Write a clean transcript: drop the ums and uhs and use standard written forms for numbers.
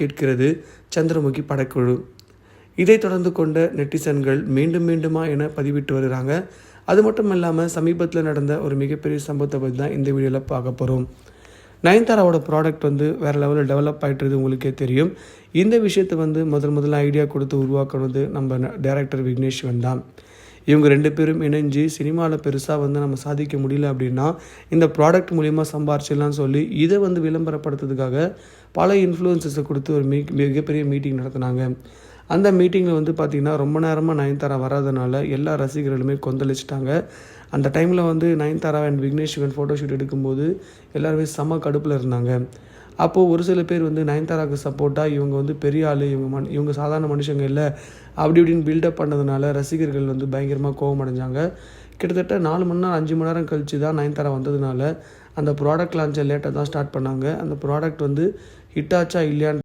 கேட்கிறது சந்திரமுகி படக்குழு. இதைத் தொடர்ந்து கொண்ட நெட்டிசன்கள் மீண்டுமா என பதிவிட்டு வருகிறாங்க. அது மட்டும் இல்லாமல் சமீபத்தில் நடந்த ஒரு மிகப்பெரிய சம்பவத்தை பற்றி தான் இந்த வீடியோவில் பார்க்க போகிறோம். நயன்தாராவோட ப்ராடக்ட் வேறு லெவலில் டெவலப் ஆகிட்டுருது உங்களுக்கே தெரியும். இந்த விஷயத்தை முதல்ல ஐடியா கொடுத்து உருவாக்குனது நம்ம டைரக்டர் விக்னேஷ் சிவன் தான். இவங்க 2 பேரும் இணைஞ்சு சினிமாவில் பெருசாக நம்ம சாதிக்க முடியல அப்படின்னா இந்த ப்ராடக்ட் மூலிமா சம்பாரிச்சிடலாம்னு சொல்லி இதை விளம்பரப்படுத்துறதுக்காக பல இன்ஃப்ளூயன்சஸை கொடுத்து ஒரு மிகப்பெரிய மீட்டிங் நடத்தினாங்க. அந்த மீட்டிங்கில் பார்த்திங்கன்னா ரொம்ப நேரமாக நயன்தாரா வராதனால எல்லா ரசிகர்களுமே கொந்தளிச்சிட்டாங்க. அந்த டைமில் நயன்தாரா அண்ட் விக்னேஷ் சிவன் ஃபோட்டோஷூட் எடுக்கும்போது எல்லாருமே செம கடுப்பில் இருந்தாங்க. அப்போது ஒரு சில பேர் நயன்தாராவுக்கு சப்போர்ட்டாக இவங்க பெரிய ஆள், இவங்க சாதாரண மனுஷங்க இல்லை அப்படி இப்படின்னு பில்டப் பண்ணதுனால ரசிகர்கள் பயங்கரமாக கோவம் அடைஞ்சாங்க. கிட்டத்தட்ட 4 மணி நேரம் 5 மணி நேரம் கழித்து தான் நயன்தாரா வந்ததுனால அந்த ப்ராடக்ட் லான்ச்சை லேட்டாக தான் ஸ்டார்ட் பண்ணாங்க. அந்த ப்ராடக்ட் ஹிட் ஆச்சா இல்லையான்னு